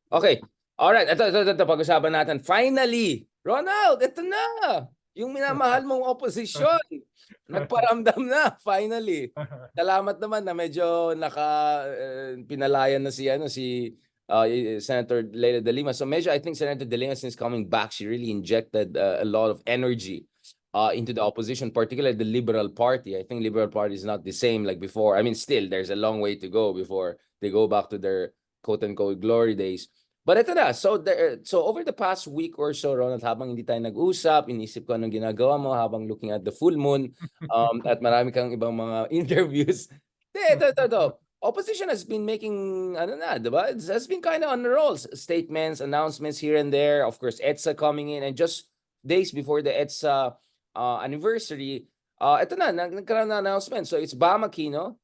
Okay. Alright, ito, pag-usapan natin. Finally, Ronald, ito na. Yung minamahal mong oposisyon. Nagparamdam na, finally. Salamat naman na medyo pinalayan na si Senator Leila de Lima. So medyo I think Senator de Lima, since coming back, she really injected a lot of energy into the opposition, particularly the Liberal Party. I think Liberal Party is not the same like before. I mean, still, there's a long way to go before they go back to their quote-unquote glory days. But ito na, so over the past week or so, Ronald, habang hindi tayo nag-usap, inisip ko anong ginagawa mo habang looking at the full moon, at marami kang ibang mga interviews. Ito. Opposition has been making, ano na, diba? It has been kind of on the rolls. Statements, announcements here and there. Of course, EDSA coming in, and just days before the EDSA anniversary, ito na, nagkaroon na announcement. So it's Bam Aquino,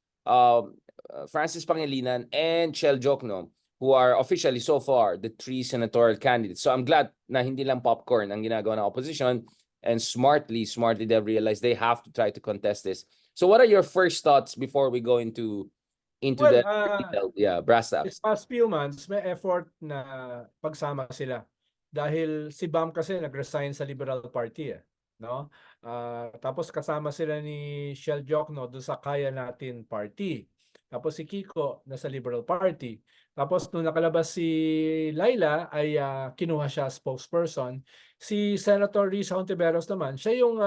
Francis Pangilinan, and Chel Jokno, who are officially so far the three senatorial candidates. So I'm glad na hindi lang popcorn ang ginagawa ng opposition, and smartly they've realized they have to try to contest this. So what are your first thoughts before we go into Well, the detailed, brass this tacks? past few months, may effort na pagsama sila. Dahil si Bam kasi nag-resign sa Liberal Party, no? Tapos kasama sila ni Shell Jokno doon sa Kaya Natin Party. Tapos si Kiko nasa Liberal Party. Tapos nung nakalabas si Laila ay kinuha siya spokesperson. Si Senator Risa Hontiveros naman, siya yung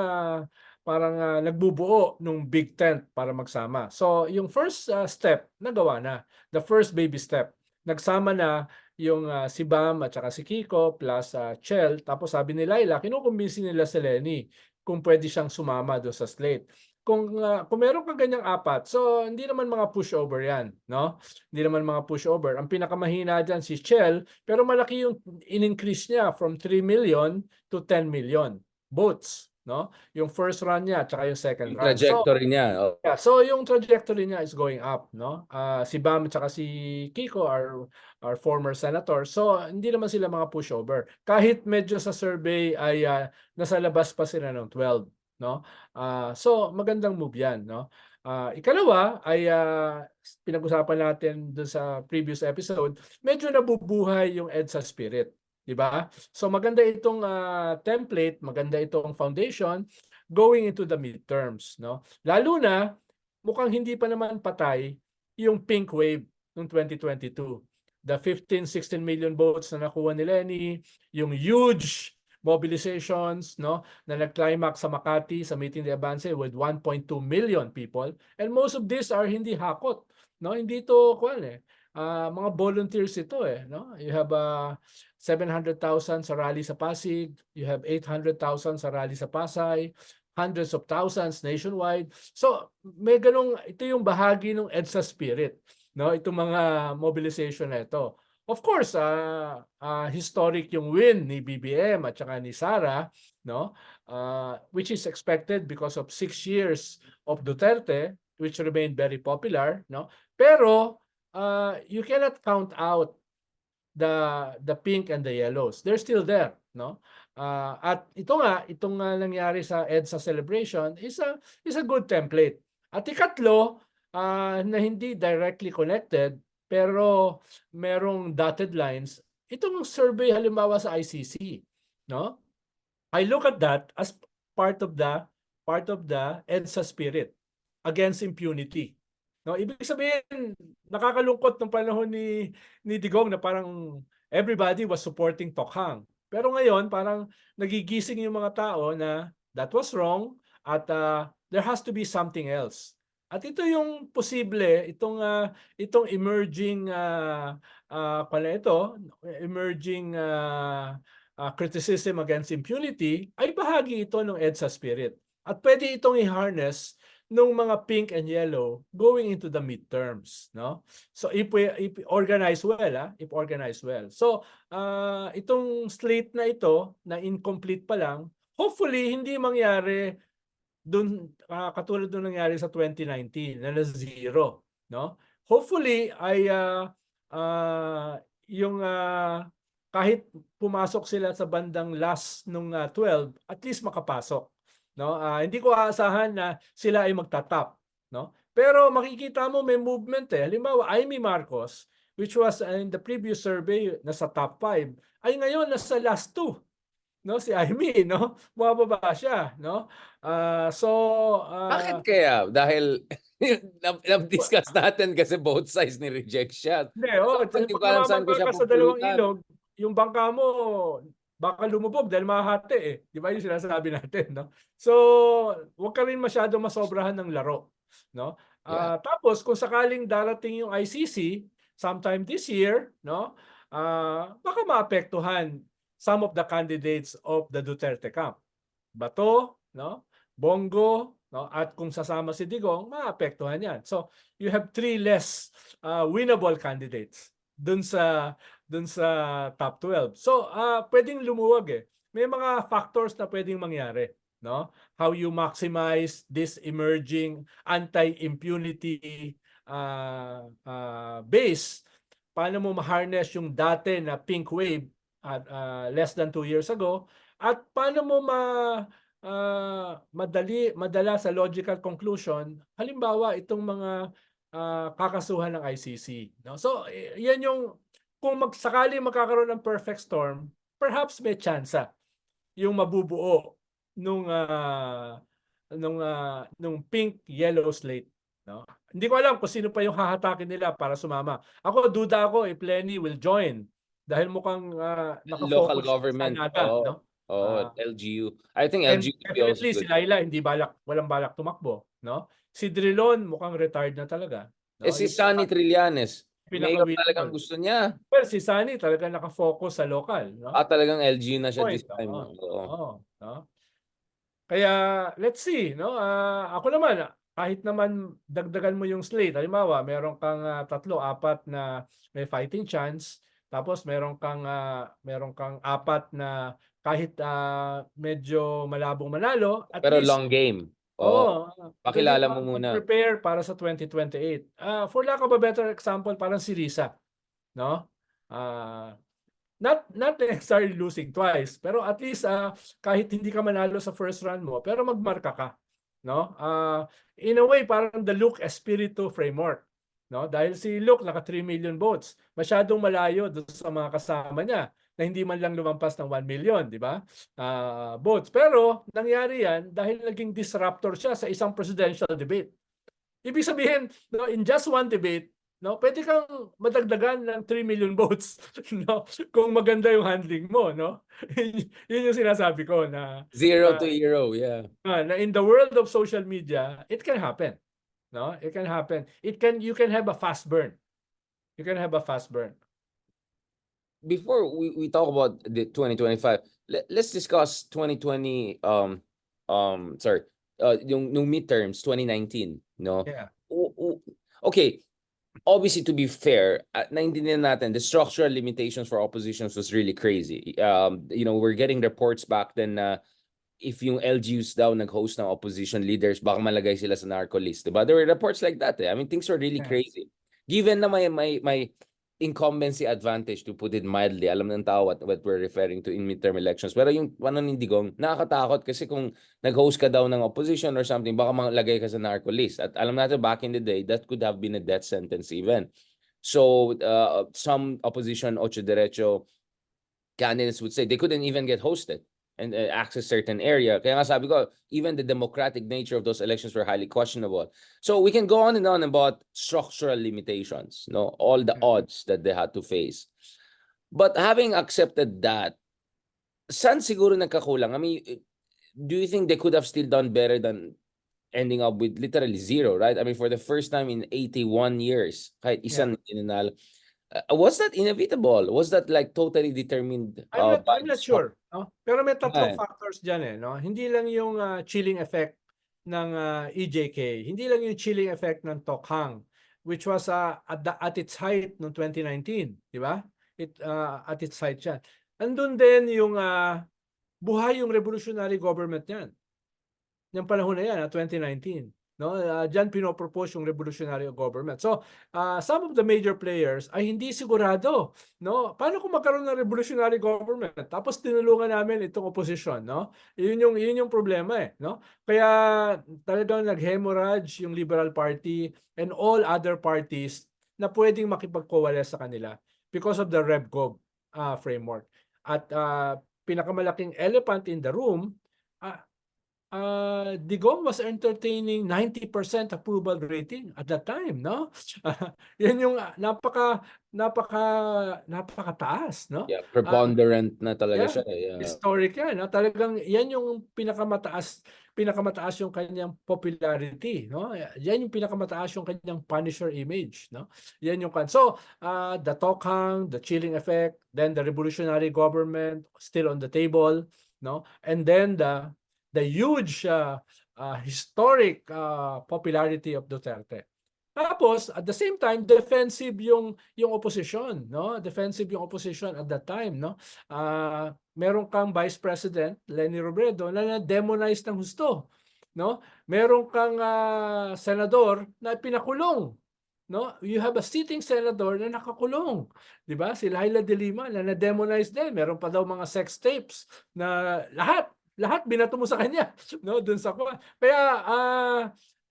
parang nagbubuo nung big tent para magsama. So yung first step nagawa na. The first baby step. Nagsama na yung si Bam at saka si Kiko plus Chel. Tapos sabi ni Laila, kinukumbinsi nila si Lenny kung pwede siyang sumama doon sa Slate. Kung meron kang ganyang apat, so hindi naman mga pushover yan, no? Hindi naman mga pushover. Ang pinakamahina dyan si Chel, pero malaki yung in-increase niya from 3 million to 10 million votes, no? Yung first run niya at saka yung second Yung run. So, trajectory niya. yeah, so yung trajectory niya is going up, no? Si Bam at saka si Kiko are former senators. So hindi naman sila mga pushover. Kahit medyo sa survey ay nasa labas pa sila ng 12, no? So magandang move 'yan, no? Ikalawa ay pinag-usapan natin doon sa previous episode, medyo nabubuhay yung EDSA spirit, 'di ba? So maganda itong template, maganda itong foundation going into the midterms, no? Lalo na mukhang hindi pa naman patay yung pink wave noong 2022. The 15-16 million votes na nakuha ni Lenny, yung huge mobilizations, no, na nag-climax sa Makati sa Meeting de Avance with 1.2 million people, and most of these are hindi hakot, no, hindi to mga volunteers ito no. You have 700,000 sa rally sa Pasig, you have 800,000 sa rally sa Pasay, hundreds of thousands nationwide. So may ito yung bahagi ng EDSA spirit, no, itong mga mobilization na ito. Of course, historic yung win ni BBM at saka ni Sara, no? Which is expected because of 6 years of Duterte, which remained very popular, no? Pero you cannot count out the pink and the yellows. They're still there, no? At itong nangyari sa EDSA celebration is a good template. At ikatlo, na hindi directly connected pero merong dotted lines, itong survey halimbawa sa ICC, no? I look at that as part of the EDSA spirit against impunity. No, ibig sabihin nakakalungkot ng panahon ni Digong na parang everybody was supporting Tokhang. Pero ngayon parang nagigising yung mga tao na that was wrong at there has to be something else. At ito yung posible, itong emerging criticism against impunity ay bahagi ito ng EDSA spirit. At pwede itong i-harness ng mga pink and yellow going into the midterms, no? So if organize well, So itong slate na ito na incomplete pa lang, hopefully hindi mangyari dun katulad nung nangyari sa 2019 na zero, no? Hopefully ay yung kahit pumasok sila sa bandang last nung 12, at least makapasok, no? Hindi ko aasahan na sila ay magtatap, no? Pero makikita mo may movement Halimbawa, Amy Marcos, which was in the previous survey nasa top 5, ay ngayon nasa last 2. No, si Amy, no? Bumababa siya, no? So, Bakit kaya? Dahil na-discuss natin kasi both sides ni reject siya. hindi, So, hindi ko pag alam saan ko namamangka siya ka sa dalawang pupulutan. ilog, yung bangka mo baka lumubog dahil mahati eh. Di ba yung sinasabi natin, no? So, huwag ka rin masyado masobrahan ng laro, no? Yeah. Tapos kung sakaling darating yung ICC sometime this year, no? Baka maapektuhan some of the candidates of the Duterte camp. Bato, no? Bongo, no? At kung sasama si Digong, maapektuhan yan. So, you have 3 less winnable candidates dun sa top 12. So, pwedeng lumuwag eh. May mga factors na pwedeng mangyari, no? How you maximize this emerging anti-impunity base. Paano mo ma-harness yung dati na pink wave at less than 2 years ago, at paano mo madala sa logical conclusion, halimbawa itong mga kakasuhan ng ICC, no? So yan yung kung sakaling magkakaroon ng perfect storm, perhaps may tsansa yung mabubuo nung pink yellow slate, no? Hindi ko alam kung sino pa yung hahatakin nila para sumama. Ako duda ako if Lenny will join dahil mukhang Local nakafocus siya sa government. Naga, no? LGU. I think And LGU would be also definitely si good. Laila walang balak tumakbo, no? Si Drilon mukhang retired na talaga, no? Si Yung Sunny Trillanes, mayor talagang pinaka-winnable. gusto niya. Well, si Sunny talaga nakafocus sa local, no? Talagang LGU na siya Point, this time. oo, no? Kaya let's see, no? Ako naman, kahit naman dagdagan mo yung slate, halimbawa, meron kang 3, 4 na may fighting chance, tapos meron kang 4 na kahit medyo malabong manalo, at Pero least long game. oo, pwede Pakilala mo kang muna. mag-prepare para sa 2028. For lack of a better example, parang si Risa, no? Not necessarily losing twice, pero at least kahit hindi ka manalo sa first round mo, pero magmarka ka, no? In a way parang the Luke Espiritu framework, no? Dahil si Luke naka 3 million votes, masyadong malayo doon sa mga kasama niya na hindi man lang lumampas ng 1 million, di ba? Votes. Pero nangyari yan dahil naging disruptor siya sa isang presidential debate. Ibig sabihin, no, in just one debate, no, pwede kang madagdagan ng 3 million votes, no, kung maganda yung handling mo, no? Yun yung sinasabi ko na 0 to hero, yeah. na in the world of social media, it can happen, no? It can happen. You can have a fast burn. You can have a fast burn. Before we talk about the 2025, let's discuss 2020 sorry, yung midterms 2019, no? Yeah. Okay, obviously to be fair, naintindihan natin the structural limitations for oppositions was really crazy. We're getting reports back then na if yung LGUs daw nag-host ng opposition leaders, baka malagay sila sa narco list, diba? There were reports like that. I mean, things were really crazy. Given na may incumbency advantage, to put it mildly, alam ng tao what we're referring to in midterm elections. Pero yung ng Digong, nakakatakot kasi kung nag-host ka daw ng opposition or something, baka malagay ka sa narco list. At alam natin, back in the day, that could have been a death sentence even. So, some opposition ocho derecho candidates would say they couldn't even get hosted and access certain area. Kaya nga sabi ko, even the democratic nature of those elections were highly questionable. So we can go on and on about structural limitations, no, all the odds that they had to face. But having accepted that, saan siguro nagkakulang? I mean, do you think they could have still done better than ending up with literally 0, right? I mean, for the first time in 81 years, kahit isang nanalo. Was that inevitable? Was that like totally determined? I'm not sure, no? Pero may tatlong Yeah. factors diyan eh, no? Hindi lang yung chilling effect ng EJK, hindi lang yung chilling effect ng Tokhang, which was at its height noong 2019, di ba? At its height yan. Andun din yung buhay yung revolutionary government niyan. Yung panahon na yan, 2019. No, diyan pinopropose yung revolutionary government. So, some of the major players ay hindi sigurado, no? Paano kung magkaroon ng revolutionary government? Tapos tinulungan namin itong opposition, no? Yun yung problema eh, no? Kaya talagang nag-hemorrhage yung Liberal Party and all other parties na pwedeng makipag-coalesce sa kanila because of the RevGov framework. At pinakamalaking elephant in the room, Digong was entertaining 90% approval rating at that time, no? Yan yung napakataas, no? Yeah, preponderant na talaga Yeah, siya. Yeah. historic yan. No? Talagang yan yung pinakamataas yung kanyang popularity, no? Yan yung pinakamataas yung kanyang Punisher image, no? Yan yung so the Tokhang, the chilling effect, then the revolutionary government still on the table, no? And then the huge historic popularity of Duterte. Tapos at the same time defensive yung opposition, no? Defensive yung opposition at that time, no? Meron kang Vice President Leni Robredo na na-demonize ng husto, no? Meron kang senador na pinakulong, no? You have a sitting senator na nakakulong, 'di ba? Si Laila de Lima na na-demonize din. Meron pa daw mga sex tapes na lahat binato mo sa kanya, no? Doon sa kaya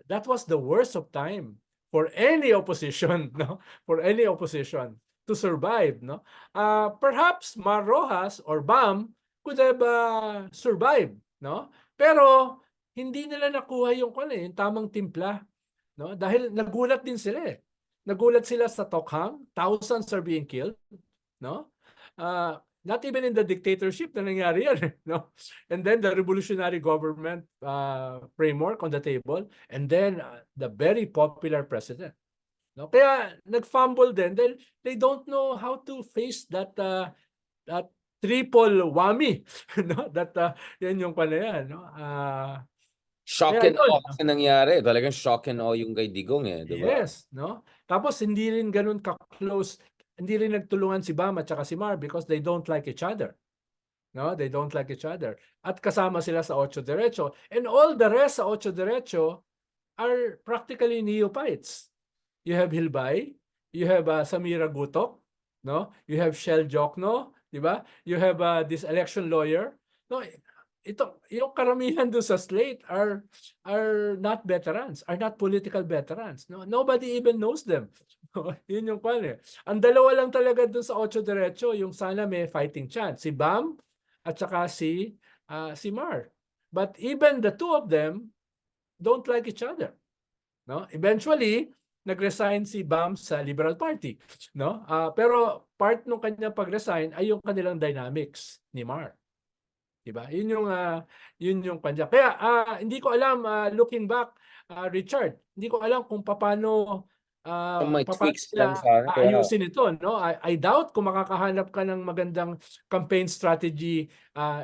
that was the worst of time for any opposition, no? For any opposition to survive, no? Perhaps Mar Rojas or BAM could have survived, no? Pero hindi nila nakuha yung tamang timpla, no? Dahil nagulat din sila eh. Nagulat sila sa Tokhang, thousands are being killed, no? Not even in the dictatorship na nangyari yan, no? And then the revolutionary government framework on the table, and then the very popular president, no? Kaya nag-fumble din dahil they don't know how to face that triple whammy, no? That yan yung pala yan, no? Shock Kaya and yun, awe kasi nangyari. Talagang shock and awe yung kay Digong eh, di ba? yes, no? Tapos hindi rin ganun ka-close, hindi rin nagtulungan si Bam at saka si Mar because they don't like each other. No, they don't like each other. At kasama sila sa Ocho Derecho. And all the rest sa Ocho Derecho are practically neophytes. You have Hilbay, you have Samira Gutok, no? You have Shell Jokno, di ba? You have this election lawyer. No, yung karamihan doon sa Slate are not veterans, are not political veterans. No, nobody even knows them. Yun yung pan eh. Ang dalawa lang talaga doon sa Ocho Derecho, yung sana may fighting chance, si Bam at saka si Mar. But even the two of them don't like each other. No? Eventually, nag-resign si Bam sa Liberal Party, no? Pero part ng kanyang pag-resign ay yung kanilang dynamics ni Mar. 'Di ba? Yun yung kanya. Kaya hindi ko alam looking back, Richard, hindi ko alam kung paano May paano tweaks lang sila sana. Yeah. aayusin ito, no? I doubt kung makakahanap ka ng magandang campaign strategy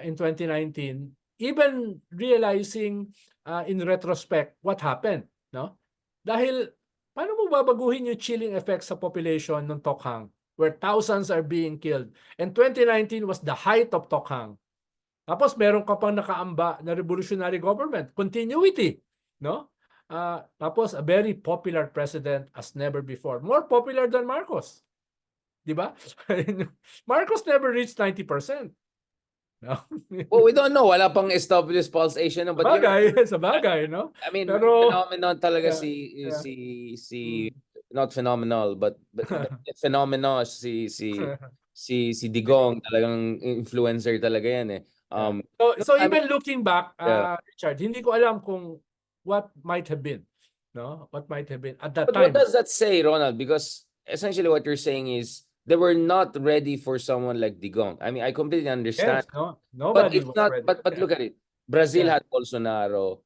in 2019, even realizing in retrospect what happened, no? Dahil paano mo babaguhin yung chilling effect sa population ng Tokhang where thousands are being killed? And 2019 was the height of Tokhang. Tapos meron ka pang nakaamba na revolutionary government, continuity, no? Tapos a very popular president as never before, more popular than Marcos. 'Di ba? Marcos never reached 90%. No? Well, we don't know. Wala pang established pulse Asian. But you're Sa bagay, no? I mean, Pero phenomenon talaga yeah, yeah. not phenomenal, but phenomenal si Digong, talagang influencer talaga yan eh. Yeah. No, So I mean, even looking back, yeah. Richard, hindi ko alam kung what might have been, no? What might have been at that But what time. does that say, Ronald? Because essentially what you're saying is they were not ready for someone like Digong. I mean, I completely understand. Yes, no, But nobody it's was not. ready. But look at it. Brazil Yeah. had Bolsonaro.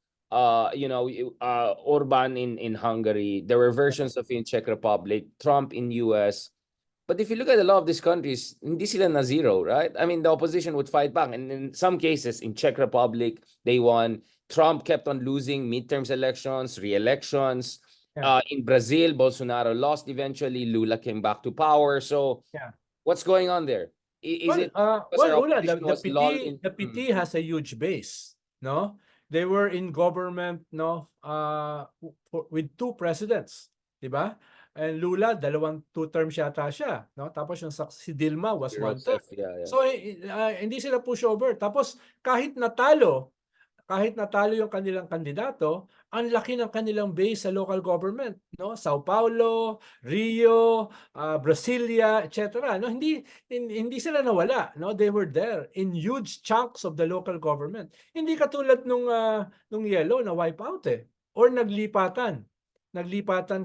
Orban in Hungary. There were versions of in Czech Republic. Trump in U.S. But if you look at a lot of these countries, hindi sila na zero, right? I mean, the opposition would fight back, and in some cases, in Czech Republic, they won. Trump kept on losing midterms elections, re-elections. Yeah. In Brazil, Bolsonaro lost eventually. Lula came back to power. So, Yeah. what's going on there? Is it because our Ula, opposition was lulled in? the PT has a huge base, no? They were in government, no, with two presidents, di ba? And Lula, 2 terms yata siya, no? Tapos yung si Dilma was 1 term. Joseph, yeah. So hindi sila pushover. Tapos kahit natalo kahit natalo yung kanilang kandidato, ang laki ng kanilang base sa local government, no? Sao Paulo, Rio, Brasilia, etc. No, hindi sila nawala, no? They were there in huge chunks of the local government. Hindi katulad nung yellow na wipe out or naglipatan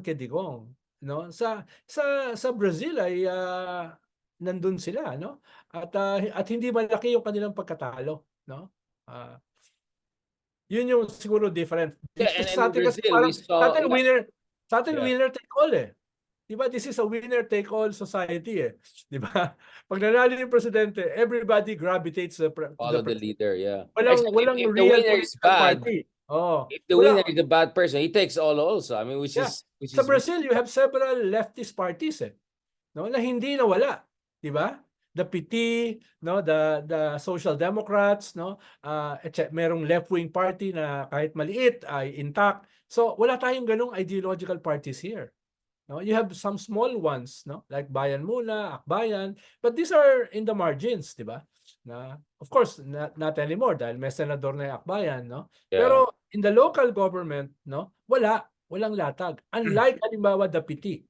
kay Digong, no? Sa Brazil ay nandun sila, no? At hindi malaki yung kanilang pagkatalo, no? Ah, Yun yung siguro different. Yeah, Dito and sa in atin kasi Brazil, we parang saw, yeah, sa atin yeah, winner take all eh. 'Di ba? This is a winner take all society eh. 'Di ba? Pag nanalo yung presidente, everybody gravitates to the follow the president. leader, yeah. Walang Except walang if the real winner is political bad, party. Oh, if the wala. winner is a bad person, he takes all also. I mean, which Yeah. is which Sa is Brazil, you have several leftist parties eh, no, na hindi nawala, 'di ba? The PT, no, the Social Democrats, no, merong left-wing party na kahit maliit ay intact. So wala tayong ganung ideological parties here. No, you have some small ones, no, like Bayan Muna, Akbayan, but these are in the margins, 'di ba? Na of course not anymore dahil may senador na yung Akbayan, no. yeah. Pero in the local government, no, walang latag. Unlike halimbawa the PT.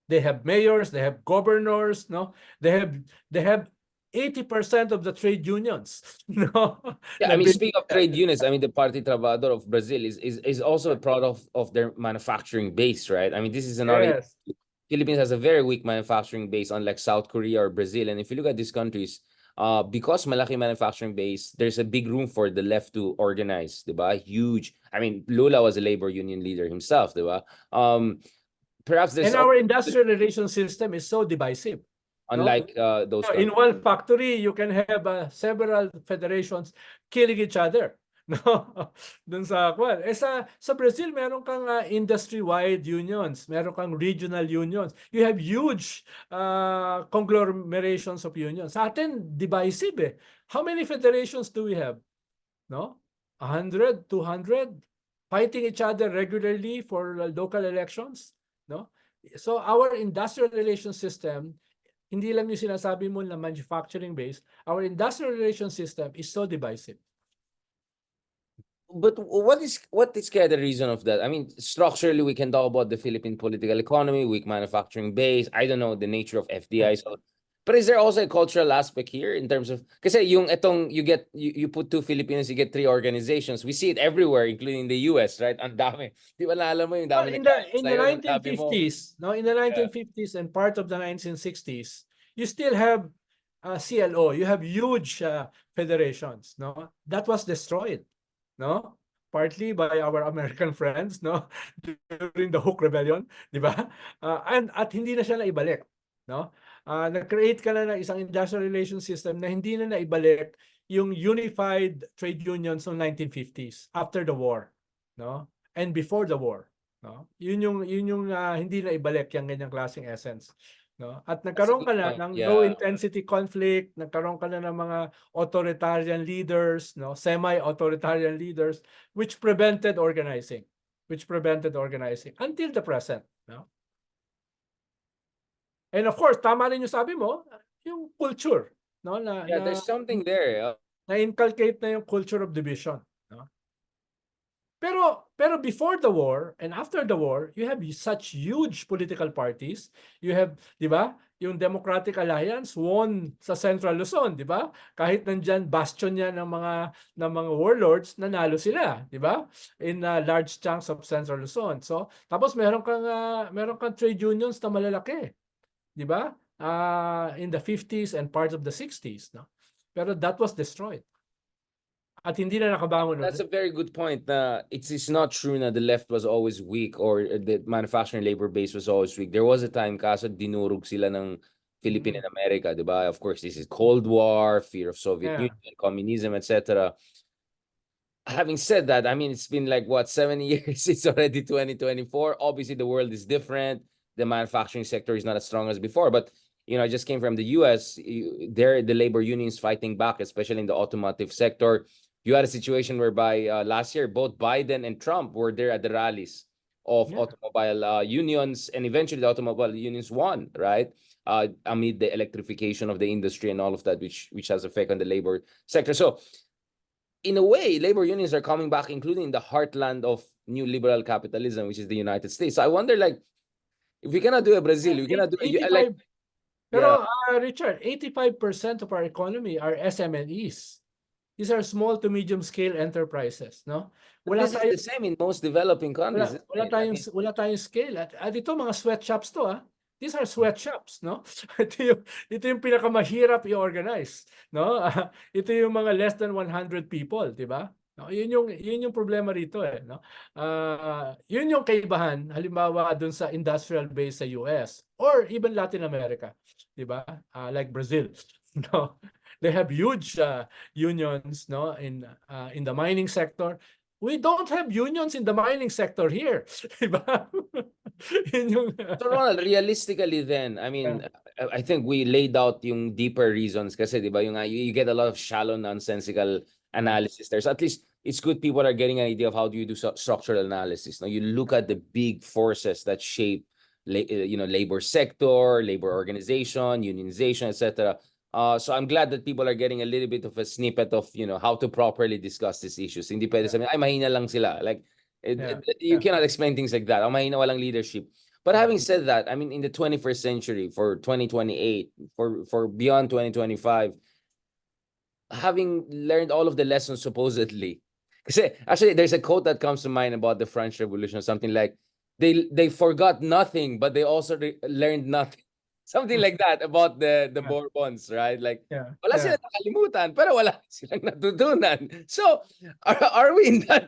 They have mayors, they have governors, no? They have 80% of the trade unions, no? Yeah, I Na mean, bin- speaking of trade units, I mean, the Party Trabajador of Brazil is also a product of their manufacturing base, right? I mean, this is another. Yes. Philippines has a very weak manufacturing base, unlike South Korea or Brazil. And if you look at these countries, because malaki manufacturing base, there's a big room for the left to organize, diba? Huge. I mean, Lula was a labor union leader himself, diba? Perhaps there's And also, our industrial relations system is so divisive, no? unlike those In countries. one factory, you can have several federations killing each other. No, dun sa kwan. Sa Brazil, meron kang industry-wide unions, meron kang regional unions. You have huge conglomerations of unions. Sa atin, divisive eh. How many federations do we have? No? 100, 200 fighting each other regularly for local elections, no? So our industrial relations system, hindi lang yung sinasabi mo na manufacturing base, our industrial relations system is so divisive. But what is kind of the reason of that? I mean, structurally, we can talk about the Philippine political economy, weak manufacturing base. I don't know the nature of FDI. So, but is there also a cultural aspect here in terms of kasi yung etong you put two Filipinos, you get three organizations. We see it everywhere, including the US, right? Ang dami. Di ba naalala mo yung dami In nagkaya the sa'yo nung sabi mo? 1950s, no, in the Yeah. 1950s and part of the 1960s, you still have CLO. You have huge federations, no? That was destroyed, no? Partly by our American friends, no? During the Hook Rebellion, di ba? At hindi na siya naibalik, no? Nag-create ka na ng isang industrial relations system na hindi na naibalik yung unified trade unions noong 1950s after the war, no? And before the war, no? Yun yung hindi na ibalik yung ganyang klaseng essence, no? At That's a nagkaroon ka good na point. ng low Yeah. intensity conflict, nagkaroon ka na ng mga authoritarian leaders, no? Semi-authoritarian leaders which prevented organizing until the present, no? And of course, tama rin yung sabi mo, yung culture, no? Yeah, there's something there. Na-inculcate na yung culture of division, no? Pero before the war and after the war, you have such huge political parties. You have, 'di ba? Yung Democratic Alliance won sa Central Luzon, 'di ba? Kahit nandiyan bastion niya ng mga warlords, nanalo sila, 'di ba? In large chunks of Central Luzon. So, tapos meron kang trade unions na malalaki, 'di ba? In the 50s and parts of the 60s, no? Pero that was destroyed. At hindi na nakabangon That's ulit. a very good point. It's not true that the left was always weak or the manufacturing labor base was always weak. There was a time kaso dinurog sila ng Philippine and America, diba? Of course, this is Cold War, fear of Soviet Yeah. Union, communism, etc. Having said that, I mean, it's been like what, 7 years? It's already 2024. Obviously, the world is different. The manufacturing sector is not as strong as before. But I just came from the US. There, the labor unions fighting back, especially in the automotive sector. You had a situation whereby last year, both Biden and Trump were there at the rallies of automobile unions, and eventually the automobile unions won, right? Amid the electrification of the industry and all of that, which has effect on the labor sector. So in a way, labor unions are coming back, including the heartland of new liberal capitalism, which is the United States. So I wonder, like, if we cannot do a Brazil, we cannot do like, 85. yeah. Pero Richard, 85% of our economy are SMEs. These are small to medium scale enterprises, no? But Wala this is the tayong same in most developing countries, wala, isn't wala it? I tayong mean, wala tayong scale at ito mga sweatshops to These are sweatshops, no? ito yung pinakamahirap i-organize, no? Ito yung mga less than 100 people, 'di ba? No, yun yung problema rito no. Yun yung kaibahan halimbawa dun sa industrial base sa US or even Latin America, 'di ba? Like Brazil, no. They have huge unions, no, in the mining sector. We don't have unions in the mining sector here. Diba? Yun yung, so Ronald, realistically then, I mean, I think we laid out yung deeper reasons kasi, di ba, yung you get a lot of shallow, nonsensical analysis there. So at least it's good people are getting an idea of how do you do structural analysis. Now you look at the big forces that shape, labor sector, labor organization, unionization, etc. So I'm glad that people are getting a little bit of a snippet of, how to properly discuss these issues. Hindi pwede sabihin, ay, mahina lang sila. Like, you cannot explain things like that. Ang mahina, walang leadership. But having said that, I mean, in the 21st century, for 2028, for beyond 2025, having learned all of the lessons supposedly, kasi actually there's a quote that comes to mind about the French Revolution, something like, they forgot nothing, but they also learned nothing. Something like that about the Bourbons, right? Like, wala silang nakalimutan, pero wala silang natutunan. So, are we in that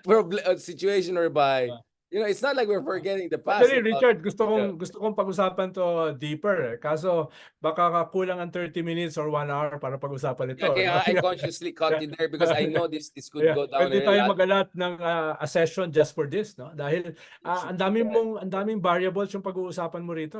situation whereby, it's not like we're forgetting the past. Actually, Richard, gusto kong pag-usapan to deeper. Kaso baka kulang ang 30 minutes or 1 hour para pag-usapan ito. Kaya I consciously cut you there because I know this could go down Pwede a tayo lot. magalat ng a session just for this, no? Dahil ang daming variables yung pag-uusapan mo rito,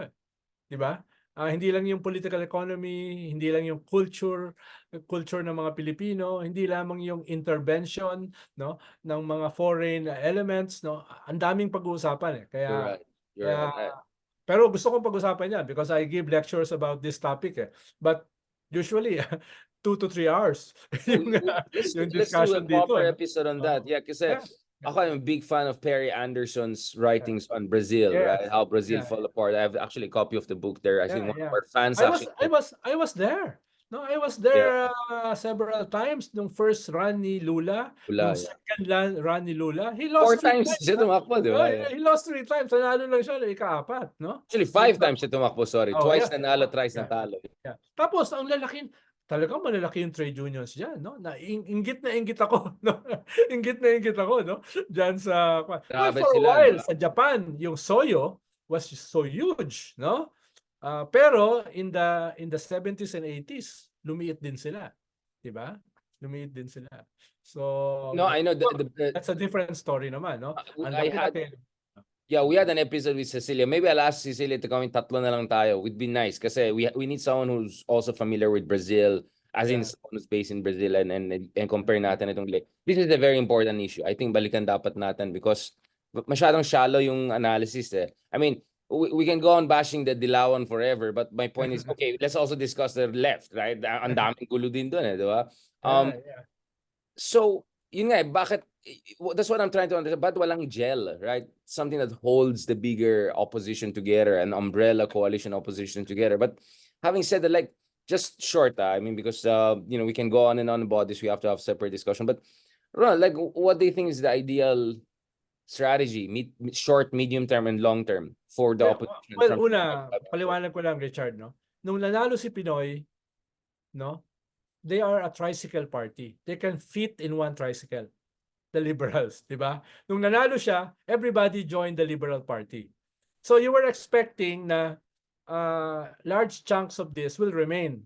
'di ba? Hindi lang yung political economy, hindi lang yung culture ng mga Pilipino, hindi lamang yung intervention, no, ng mga foreign elements, no. Ang daming pag-uusapan Kaya You're right. pero gusto kong pag-usapan yan because I give lectures about this topic But usually 2 to 3 hours yung Let's do a discussion dito, proper no? episode on that. Yeah, kasi Yeah. I'm a big fan of Perry Anderson's writings on Brazil, right? How Brazil fell apart. I have actually a copy of the book there. I think one of our fans actually. I was there. No, I was Yeah. there several times nung first run ni Lula, nung second run ni Lula. He lost 4 times siya tumakbo, di ba? He lost 3 times. Nanalo lang siya ng ika-4, no? Actually, 5 times siya tumakbo, sorry. Twice nanalo, thrice natalo. Tapos ang talagang malalaki yung trade unions diyan, no? Inggit na inggit ako, no? Inggit na inggit ako, no? Diyan sa well, for a while sa Japan, yung Soyo was so huge, no? Pero in the 70s and 80s, lumiit din sila, 'di ba? Lumiit din sila. So no, I know that's a different story naman, no? Yeah, we had an episode with Cecilia. Maybe I'll ask Cecilia to come in, tatlo na lang tayo. Would be nice kasi we need someone who's also familiar with Brazil, as in someone who's based in Brazil and compare natin itong this is a very important issue. I think balikan dapat natin because masyadong shallow yung analysis I mean, we can go on bashing the Dilawan forever, but my point is, okay, let's also discuss the left, right? Ang daming gulo din doon di ba? So, yun nga bakit, that's what I'm trying to understand, but walang gel, right? Something that holds the bigger opposition together, an umbrella coalition opposition together. But having said that, like, just short, I mean, because, we can go on and on about this, we have to have separate discussion, but Ronald, like, what do you think is the ideal strategy, short, medium term, and long term for the opposition? Well, paliwanag ko lang, Richard, no? Nung nanalo si Pinoy, no? They are a tricycle party. They can fit in one tricycle. The liberals, di ba? Nung nanalo siya, everybody joined the Liberal Party. So you were expecting na large chunks of this will remain.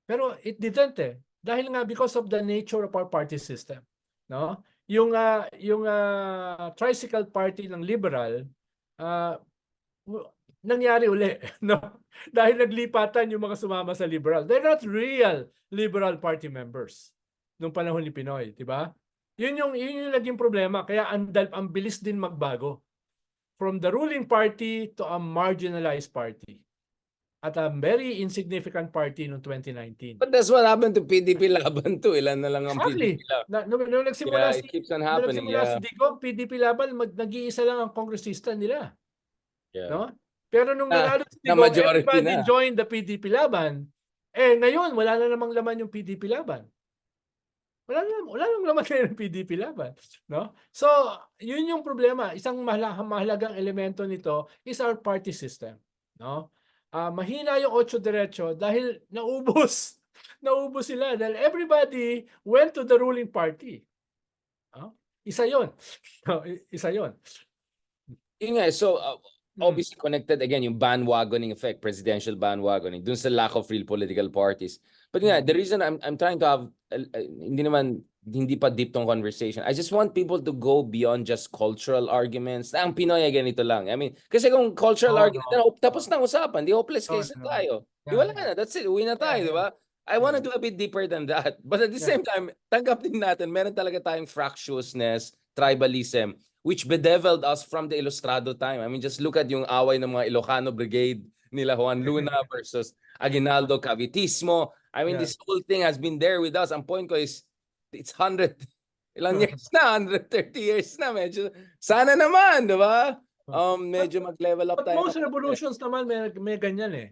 Pero it didn't Dahil nga because of the nature of our party system, no? Yung tricycle party ng liberal nangyari uli, no? Dahil naglipatan yung mga sumama sa liberal. They're not real Liberal Party members nung panahon ni Pinoy, di ba? Yun yung naging problema. Kaya ang bilis din magbago. From the ruling party to a marginalized party. at a very insignificant party noong 2019. But that's what happened to PDP Laban too. Ilan na lang ang PDP Exactly. Laban. Nung nagsimula Yeah, si it keeps on nung happening. nagsimula si Yeah. Digong, PDP Laban, nag-iisa lang ang kongresista nila, Yeah. no? Pero nung Na, nanalo si na Digong, majority everybody na. joined the PDP Laban. Ngayon wala na namang laman yung PDP Laban. Wala nang laman na yung PDP Laban, no? So, yun yung problema. Isang mahalagang elemento nito is our party system, no? Mahina yung 8 diretso dahil naubos. Naubos sila dahil everybody went to the ruling party. No? Isa 'yon. No, isa 'yon. Yun nga, so obviously connected again yung bandwagoning effect, presidential bandwagoning, dun sa lack of real political parties. But nga, the reason I'm trying to have, hindi pa deep tong conversation. I just want people to go beyond just cultural arguments. Ang Pinoy ay ganito lang. I mean, kasi kung cultural argument, tapos na usapan. Di hopeless case na tayo. Di wala na. That's it. Uwi na tayo, di ba? I want to do a bit deeper than that. But at the same time, tanggap din natin, meron talaga tayong fractiousness, tribalism, which bedeviled us from the Ilustrado time. I mean, just look at yung away ng mga Ilocano Brigade nila Juan Luna versus Aguinaldo Cavitismo. I mean, this whole thing has been there with us. Ang point ko is, it's 100, ilang years na, 130 years na. Medyo, sana naman, di ba? Medyo mag-level up But tayo. most revolutions naman may ganyan eh,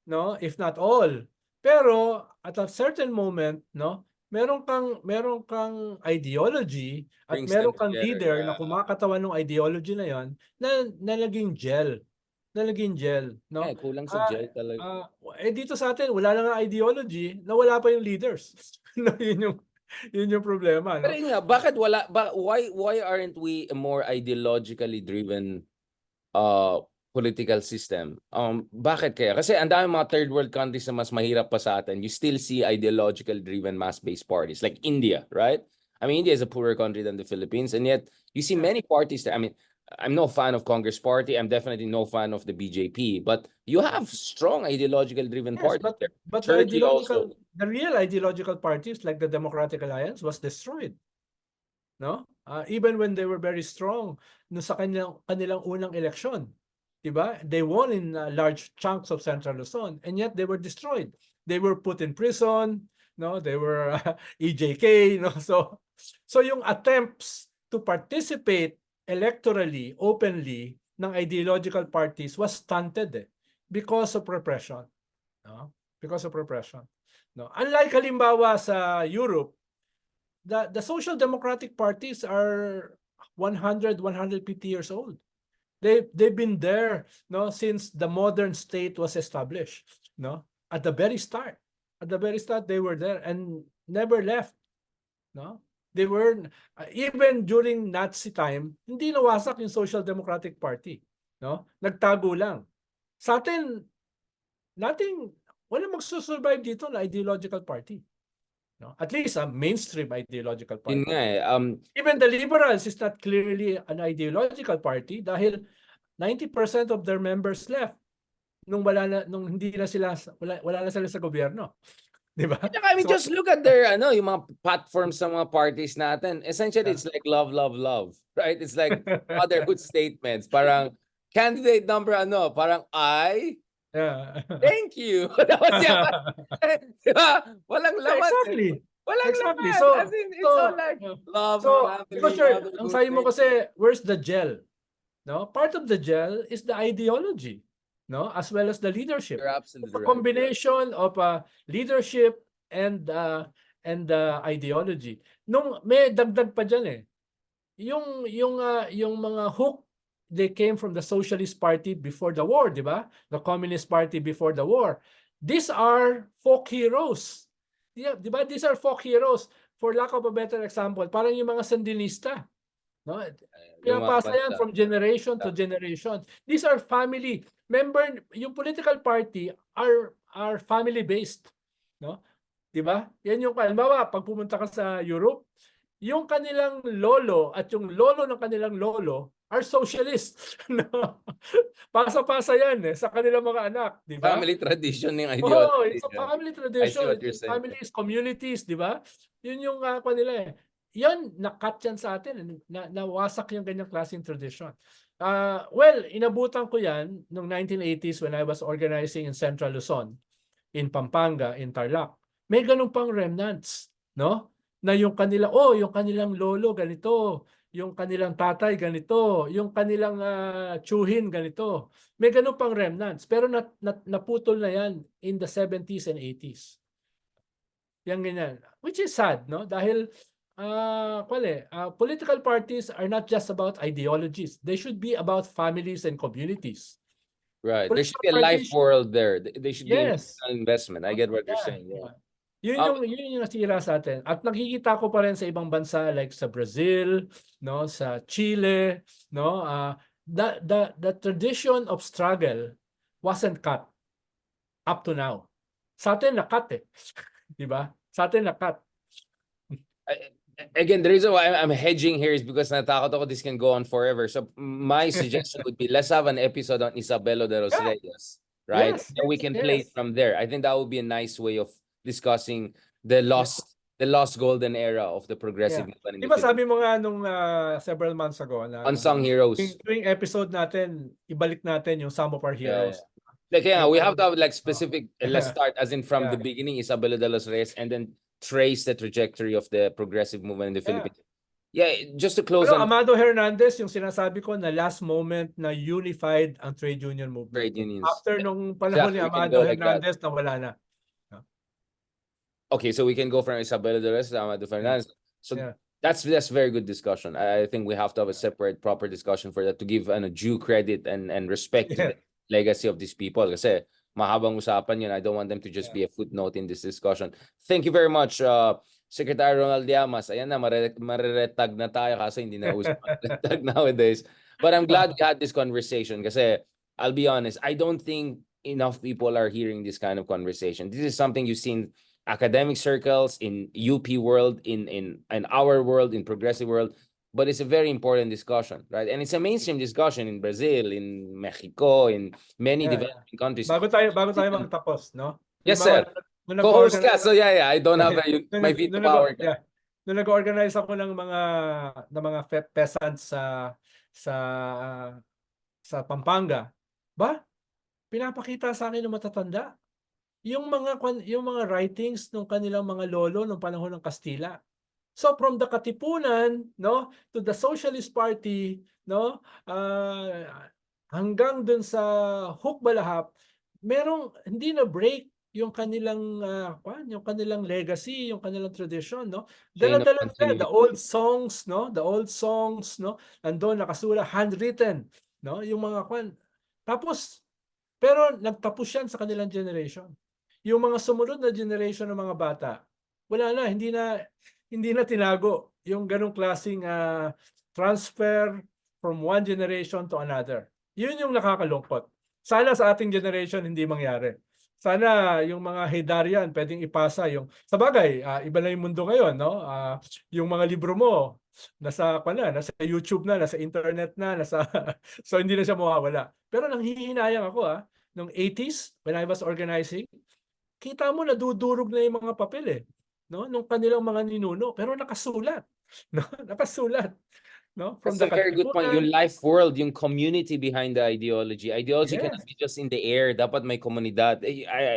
no? If not all. Pero at a certain moment, no, meron kang ideology at Brings them meron kang together, leader na kumakatawan ng ideology na 'yon na naging gel. Na naging gel, no? kulang sa gel talaga. Dito sa atin wala lang ang ideology, nawala pa yung leaders. No, yun yung problema, Pero no? yun nga, bakit wala, why aren't we a more ideologically driven political system? Bakit kaya? Kasi ang dami mga third world countries na mas mahirap pa sa atin, you still see ideological driven mass-based parties like India, right? I mean, India is a poorer country than the Philippines, and yet you see many parties there. I mean, I'm no fan of Congress Party. I'm definitely no fan of the BJP, but you have strong ideological driven Yes, parties there. but Turkey also. the real ideological parties like the Democratic Alliance was destroyed, no? Even when they were very strong no sa kanilang unang eleksyon, 'di ba? They won in large chunks of Central Luzon, and yet they were destroyed. They were put in prison, no? They were EJK, no? So yung attempts to participate electorally, openly ng ideological parties was stunted because of repression. No? Because of repression. No? Unlike halimbawa sa Europe, the social democratic parties are 100, 150 years old. They've been there, no, since the modern state was established, no? At the very start. At the very start they were there and never left, no? They were even during Nazi time, hindi nawasak yung Social Democratic Party, no? Nagtago lang. Sa atin, wala magsusurvive dito na ideological party. No? At least a mainstream ideological party. Yun nga eh. Even the liberals is not clearly an ideological party dahil 90% of their members left nung hindi na sila wala na sila sa gobyerno. 'Di ba? I mean, just look at their yung mga platforms ng mga parties natin. Essentially, it's like love, love, love, right? It's like motherhood statements. Parang candidate number parang thank you. Tapos yan, diba? Walang laman. Exactly. Walang Exactly. laman. So, As in, it's all like love, family, because ang sabi mo kasi, where's the gel? No? Part of the gel is the ideology, no? As well as the leadership. You're absolutely It's a right. combination of leadership and ideology. Nung may dagdag pa diyan yung mga hook, they came from the Socialist Party before the war, di ba? The Communist Party before the war. These are folk heroes. Yeah, di ba? These are folk heroes. For lack of a better example, parang yung mga Sandinista. No? Pinapasa yan from generation to generation. These are family. Remember, yung political party are family-based. No? Di ba? Yan yung, halimbawa, pag pumunta ka sa Europe, yung kanilang lolo at yung lolo ng kanilang lolo are socialists. No? Pasa-pasa yan sa kanilang mga anak, di ba? Family tradition ng ideology. It's a family tradition. I see what you're saying. Families, communities, di ba? Yun yung kanila Yan, nakat yan sa atin. Nawasak yung ganyang klaseng tradition. Well, inabutan ko yan noong 1980s when I was organizing in Central Luzon, in Pampanga, in Tarlac. May ganun pang remnants, no? Na yung kanilang lolo ganito, yung kanilang tatay ganito, yung kanilang tsuhin ganito. May ganun pang remnants, pero naputol na yan in the 70s and 80s. Yan ganyan. Which is sad, no? Dahil political parties are not just about ideologies. They should be about families and communities. Right. There should Political be a life parties, world there. They should be yes. an investment. I get what you're Yeah, saying. Yeah. yeah. Yun yung nasira sa atin. At nakikita ko pa rin sa ibang bansa like sa Brazil, no, sa Chile, no, the tradition of struggle wasn't cut up to now. Sa atin na-cut eh. 'Di ba? Sa atin na-cut. Again, the reason why I'm hedging here is because natakot ako this can go on forever. So my suggestion would be let's have an episode on Isabelo de los Yeah. Reyes, right? Yes, And we can play it yes. from there. I think that would be a nice way of discussing the lost golden era of the progressive Yeah. movement in Di the ba Philippines. sabi mo nga nung several months ago na Unsung heroes. tuwing episode natin, ibalik natin yung some of our heroes. Like, yeah, we Yung have to have like specific, let's start as in from the Yeah. beginning, Isabelo de los Reyes, and then trace the trajectory of the progressive movement in the Philippines. Yeah, just to close Pero on Amado Hernandez, yung sinasabi ko na last moment na unified ang trade union movement. trade unions. After nung panahon ni Exactly, we can Amado go like that. Hernandez, nawala na. Okay, so we can go from Isabela de Reyes to Amado Fernandez. So Yeah. that's very good discussion. I think we have to have a separate, proper discussion for that to give due credit and respect to the legacy of these people. Kasi mahabang usapan yun. I don't want them to just be a footnote in this discussion. Thank you very much, Secretary Ronald Llamas. Ayan na, mariretag na tayo kasi hindi na usapan nowadays. But I'm glad we had this conversation kasi I'll be honest, I don't think enough people are hearing this kind of conversation. This is something you've seen academic circles, in UP world, in our world, in progressive world, but it's a very important discussion, right? And it's a mainstream discussion in Brazil, in Mexico, in many developing countries. Bago tayo magtapos, no? Yes, sir. Co-host ka, so yeah, I don't have my veto power. Nung nag-organize ako ng mga peasants sa Pampanga, pinapakita sa akin ng matatanda yung mga writings ng kanilang mga lolo nung panahon ng Kastila. So from the Katipunan, no, to the Socialist Party, no, hanggang dun sa Hukbalahap, merong hindi na break yung kanilang legacy, yung kanilang tradition, no. Dala-dala nila the old songs, no, nandoon nakasulat, handwritten, no, yung mga Tapos pero nagtapos yan sa kanilang generation. Yung mga sumunod na generation ng mga bata, wala na, hindi na tinago yung ganong klaseng transfer from one generation to another. Yun yung nakakalungkot. Sana sa ating generation hindi mangyari. Sana yung mga Heydarian pwedeng ipasa yung sa bagay, iba na yung mundo ngayon, no? Yung mga libro mo nasa YouTube na, nasa internet na, so hindi na siya mawawala. Pero nanghihinayang ako nung 80s when I was organizing, kita mo nadudurog na yung mga papel no, nung kanilang mga ninuno, pero nakasulat, no? Nakasulat, no? That's a very good point. Yung life world, yung community behind the ideology. Ideology cannot be just in the air. Dapat may komunidad.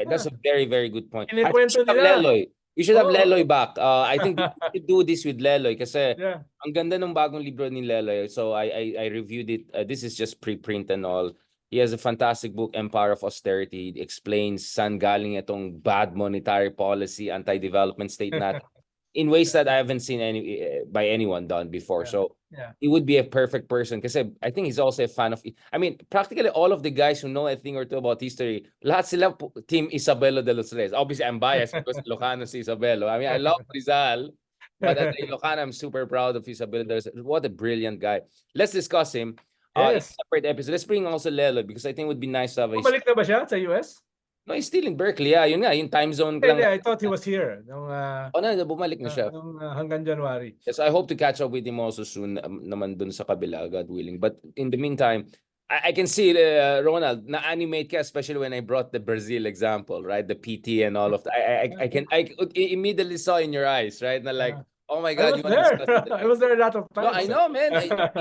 That's a very, very good point. I think you should have Leloy. You should have Leloy back. I think we should do this with Leloy kasi ang ganda ng bagong libro ni Leloy. So I reviewed it. This is just preprint and all. He has a fantastic book, Empire of Austerity. It explains saan galing itong bad monetary policy, anti-development state natin in ways that I haven't seen by anyone done before. So he would be a perfect person kasi I think he's also a fan of, I mean, practically all of the guys who know a thing or two about history, lahat sila team Isabelo de los Reyes. Obviously, I'm biased because Ilocano si Isabelo. I mean, I love Rizal, but as a Ilocano, I'm super proud of Isabelo de los Reyes. What a brilliant guy. Let's discuss him. In a separate episode. Let's bring also Lelo because I think it would be nice to have a... Bumalik na ba siya sa US? No, he's still in Berkeley. Yeah, yun nga, yung time zone lang. I thought he was here. Bumalik na siya. Hanggang January. Yes, I hope to catch up with him also soon naman dun sa kabila, God willing. But in the meantime, I can see, Ronald, na-animate ka, especially when I brought the Brazil example, right? The PT and all of that. I immediately saw in your eyes, right? Na like, Oh my I God, was you want to there. discuss it I again? was there a lot of No, I times. know, man.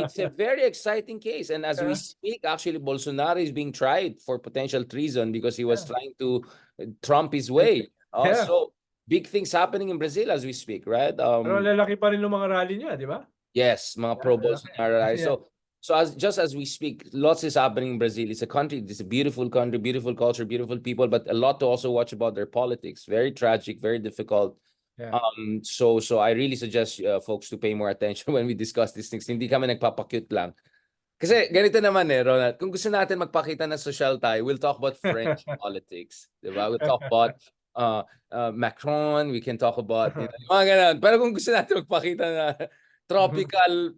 It's a very exciting case. And as we Yeah, speak, actually, Bolsonaro is being tried for potential treason because he was yeah. trying to trump his Like, way. yeah. So big things happening in Brazil as we speak, right? Pero lalaki pa rin ng mga rally niya, di ba? Yes, mga Yeah, lalaki. pro-Bolsonaro rally. Yeah, So as just as we speak, lots is happening in Brazil. It's a country, it's a beautiful country, beautiful culture, beautiful people, but a lot to also watch about their politics. Very tragic, very difficult. yeah. So I really suggest folks to pay more attention when we discuss these things. Hindi kami nagpapakute lang. Kasi ganito naman Ronald, kung gusto natin magpakita ng social tayo, we'll talk about French politics, di ba? We'll talk about Macron, we can talk about, yung mga ganun. Pero kung gusto natin magpakita na tropical,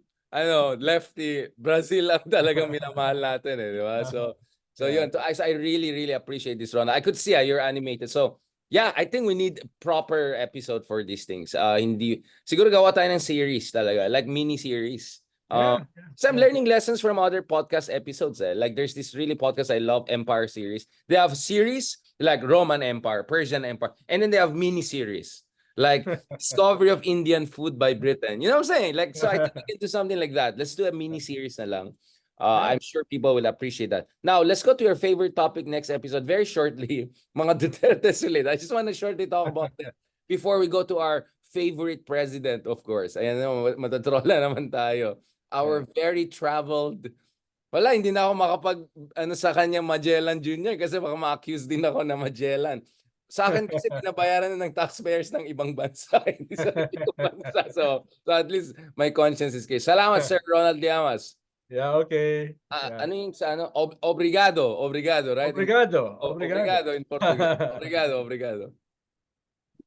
lefty, Brazil ang talagang minamahal natin di ba? So Yeah. yun, I really, really appreciate this, Ronald. I could see you're animated. So yeah, I think we need proper episode for these things. Hindi, siguro gawa tayo ng series talaga, like mini series. Yeah, So I'm yeah. learning lessons from other podcast episodes. Like there's this really podcast I love, Empire series. They have series like Roman Empire, Persian Empire, and then they have mini series like Discovery of Indian Food by Britain. You know what I'm saying? Like, so I think we can do something like that. Let's do a mini series na lang. Yeah. I'm sure people will appreciate that. Now, let's go to your favorite topic next episode very shortly. Mga Duterte ulit. I just want to shortly talk about that before we go to our favorite president, of course. Ayan, matatrola naman tayo. Our very traveled, wala, hindi na ako makapag, sa kanya Magellan Jr. kasi baka ma-accuse din ako na Magellan. Sa akin kasi pinabayaran na ng taxpayers ng ibang bansa, hindi sa ibang bansa. So at least my conscience is clear. Salamat, Sir Ronald Llamas. Yeah, okay. Yeah. Ano yung sa obrigado, right? Obrigado. Obrigado in Portuguese. Obrigado.